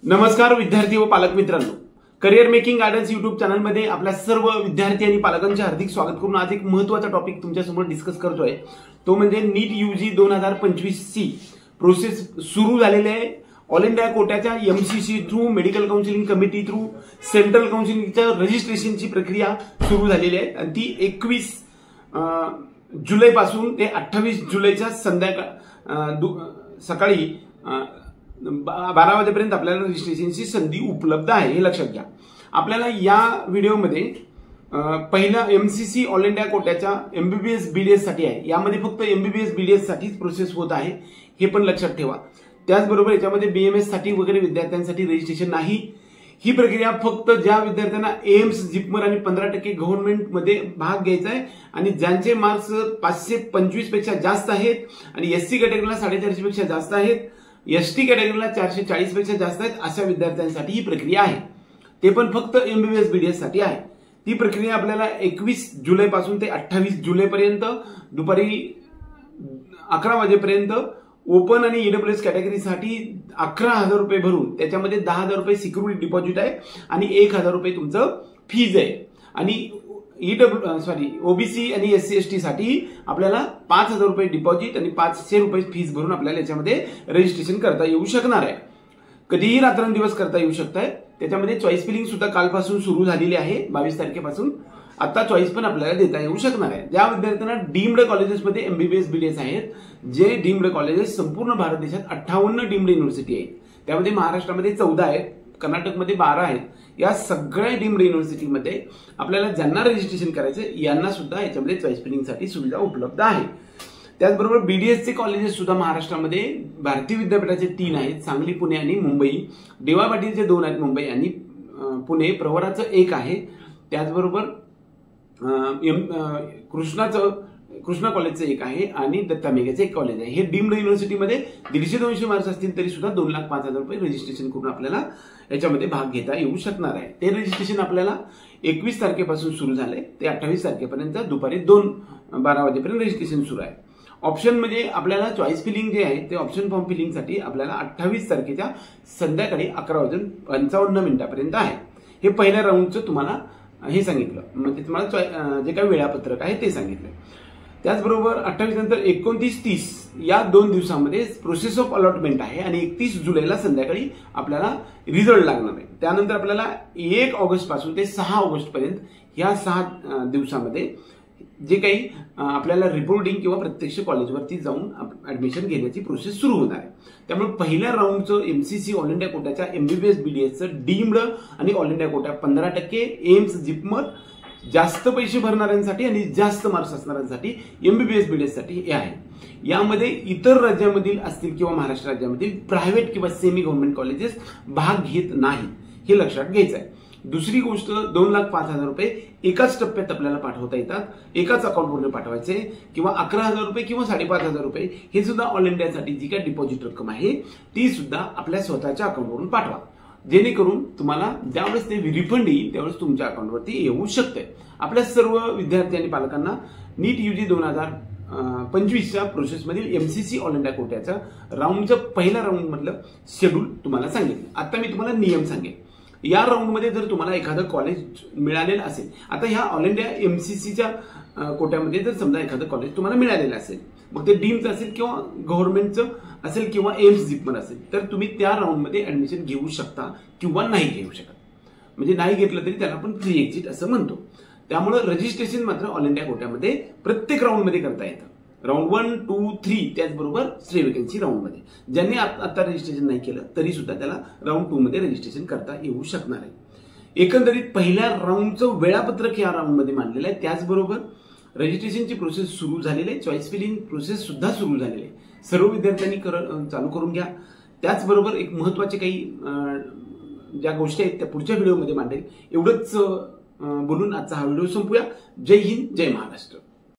नमस्कार विद्यार्थी व पालक मित्रांनो, career making guidance YouTube channel मध्ये आपल्या सर्व विद्यार्थी आणि पालकांचे हार्दिक स्वागत करून आज एक महत्त्वाचा टॉपिक तुमच्यासमोर डिस्कस करतोय। तो म्हणजे नीट यूजी 2025 ची प्रोसेस सुरू झालेली आहे। ऑल इंडिया कोट्याच्या MCC through, medical counselling committee through, central काउन्सिलिंगच्या रजिस्ट्रेशनची प्रक्रिया सुरू झालेली आहे आणि ती 21 जुलै पासून ते 28 जुलैच्या सकाळी 12 वाजेपर्यंत आपल्याला रजिस्ट्रेशनची संधी उपलब्ध आहे, हे लक्षात घ्या। आपल्याला या व्हिडिओमध्ये पहिला एमसीसी ऑल इंडिया कोट्याच्या एमबीबीएस बीडीएस साठी आहे। यामध्ये फक्त एमबीबीएस बीडीएस साठीच प्रोसेस होत आहे, हे पण लक्षात ठेवा। त्याचबरोबर याच्यामध्ये बीएमएस साठी वगैरे विद्यार्थ्यांसाठी रजिस्ट्रेशन नाही। ही प्रक्रिया फक्त ज्या विद्यार्थ्यांना एम्स, जिपमर आणि 15% गव्हर्नमेंट मध्ये भाग घ्यायचा आहे आणि ज्यांचे मार्क्स 525 पेक्षा जास्त आहेत आणि एससी कॅटेगरीला 450 पेक्षा जास्त आहेत, एसटी कॅटेगरीला 440 पेक्षा जास्त आहेत, अशा विद्यार्थ्यांसाठी ही प्रक्रिया आहे। ते पण फक्त एमबीबीएस बीडीएस साठी आहे। ती प्रक्रिया आपल्याला 21 जुलै पासून ते 28 जुलै पर्यंत दुपारी 11 वाजेपर्यंत ओपन आणि ईडब्ल्यूएस कॅटेगरीसाठी 11,000 रुपये भरून त्याच्यामध्ये 10,000 रुपये सिक्युरिटी डिपॉझिट आहे आणि 1,000 रुपये तुमचं फीज आहे। आणि ओबीसी आणि एससी एसटी साठी आपल्याला 5,000 रुपये डिपॉझिट आणि 500 रुपये फीस भरून आपल्याला याच्यामध्ये रजिस्ट्रेशन करता येऊ शकणार आहे। कधीही रात्रंदिवस करता येऊ शकताय। त्याच्यामध्ये चॉईस फिलिंग सुद्धा कालपासून सुरू झालेली आहे, 22 तारखेपासून। आता चॉईस पण आपल्याला देता येऊ शकणार आहे। ज्या विद्यार्थ्यांना डीम्ड कॉलेजेसमध्ये एमबीबीएस बीडीएस आहेत, जे डीम्ड कॉलेजेस संपूर्ण भारत देशात 58 डीम्ड युनिव्हर्सिटी आहेत, त्यामध्ये महाराष्ट्रामध्ये 14 आहेत, कर्नाटकमध्ये 12 आहेत। या सगळ्या डीम्ड युनिव्हर्सिटीमध्ये आपल्याला ज्यांना रजिस्ट्रेशन करायचे यांना सुद्धा याच्यामध्ये चॉईस फिलिंगसाठी सुविधा उपलब्ध आहे। त्याचबरोबर बीडीएसचे कॉलेजेस सुद्धा महाराष्ट्रामध्ये भारतीय विद्यापीठाचे 3 आहेत, सांगली, पुणे आणि मुंबई। DY पाटीलचे 2 आहेत, मुंबई आणि पुणे। प्रवराचं 1 आहे। त्याचबरोबर कृष्णा कॉलेजचं 1 आहे आणि दत्ता मेघेचं 1 कॉलेज आहे। हे डीम्ड युनिव्हर्सिटीमध्ये 150-200 मार्क्स असतील तरी सुद्धा 2,05,000 रुपये रजिस्ट्रेशन करून आपल्याला याच्यामध्ये भाग घेता येऊ शकणार आहे। ते रजिस्ट्रेशन आपल्याला 21 तारखेपासून सुरू झाले ते 28 तारखेपर्यंत दुपारी 12 वाजेपर्यंत रजिस्ट्रेशन सुरू आहे। ऑप्शन म्हणजे आपल्याला चॉईस फिलिंग जे आहे ते ऑप्शन फॉर्म फिलिंगसाठी आपल्याला 28 तारखेच्या संध्याकाळी 11:55 आहे। हे पहिल्या राऊंडचं तुम्हाला हे सांगितलं, म्हणजे तुम्हाला जे काही वेळापत्रक आहे ते सांगितलं। त्याचबरोबर 28 नंतर 29-30 या 2 दिवसांमध्ये प्रोसेस ऑफ अलॉटमेंट आहे आणि 31 जुलैला संध्याकाळी आपल्याला रिझल्ट लागणार आहे। त्यानंतर आपल्याला 1 ऑगस्ट पासून ते 6 ऑगस्ट पर्यंत या 6 दिवसामध्ये जे काही आपल्याला रिपोर्टिंग किंवा प्रत्यक्ष कॉलेजवरती जाऊन ऍडमिशन घेण्याची प्रोसेस सुरू होणार आहे। त्यामुळे पहिल्या राऊंडचं एमसीसी ऑल इंडिया कोट्याच्या एमबीबीएस बीडीएसचं डीम्ड आणि ऑल इंडिया कोट्या 15%, एम्स, जिपमर जास्त पैसे भरणाऱ्यांसाठी आणि जास्त मार्क्स असणाऱ्यांसाठी एमबीबीएस बीडीएस साठी हे आहे। यामध्ये इतर राज्यामधील असतील किंवा महाराष्ट्र राज्यामधील प्रायव्हेट किंवा सेमी गव्हर्नमेंट कॉलेजेस भाग घेत नाहीत, हे लक्षात घ्यायचं आहे। दुसरी गोष्ट, 2,05,000 रुपये एकाच टप्प्यात आपल्याला पाठवता येतात, एकाच अकाउंटवरून पाठवायचे किंवा 11,000 रुपये किंवा 5,500 रुपये हे सुद्धा ऑल इंडियासाठी जी काय डिपॉझिट रक्कम आहे ती सुद्धा आपल्या स्वतःच्या अकाउंटवरून पाठवा, जेणेकरून तुम्हाला ज्यावेळेस ते रिफंड येईल त्यावेळेस तुमच्या अकाउंटवरती येऊ शकते। आपल्या सर्व विद्यार्थी आणि पालकांना नीट यूजी 2025च्या प्रोसेसमधील एमसीसी ऑल इंडिया कोट्याच्या राऊंडच्या पहिल्या राऊंड मधलं शेड्यूल तुम्हाला सांगितलं। आता मी तुम्हाला नियम सांगेन। या राऊंडमध्ये जर तुम्हाला एखादं कॉलेज मिळालेलं असेल, आता ह्या ऑल इंडिया एमसीसीच्या कोट्यामध्ये जर समजा एखादं कॉलेज तुम्हाला मिळालेलं असेल, मग ते डीम्ड असेल किंवा गव्हर्नमेंटचं असेल किंवा एम्स, जिपमर असेल, तर तुम्ही त्या राऊंडमध्ये ऍडमिशन घेऊ शकता किंवा नाही घेऊ शकत। म्हणजे नाही घेतलं तरी त्याला आपण फ्री एक्झिट असं म्हणतो। त्यामुळे रजिस्ट्रेशन मात्र ऑल इंडिया कोट्यामध्ये प्रत्येक राऊंडमध्ये करता येतं, राऊंड 1, 2, 3, त्याचबरोबर स्टे वेकन्सी राऊंडमध्ये। ज्यांनी आता रजिस्ट्रेशन नाही केलं तरी सुद्धा त्याला राऊंड 2 मध्ये रजिस्ट्रेशन करता येऊ शकणार आहे। एकंदरीत पहिल्या राऊंडचं वेळापत्रक या राऊंडमध्ये मांडलेलं आहे। त्याचबरोबर रजिस्ट्रेशनची प्रोसेस सुरू झालेली आहे, चॉईस फिलिंग प्रोसेस सुद्धा सुरू झालेली आहे। सर्व विद्यार्थ्यांनी चालू करून घ्या। त्याचबरोबर एक महत्त्वाचे काही ज्या गोष्टी आहेत त्या पुढच्या व्हिडिओमध्ये मांडेल। एवढंच बोलून आजचा हा व्हिडिओ संपूया। जय हिंद, जय महाराष्ट्र।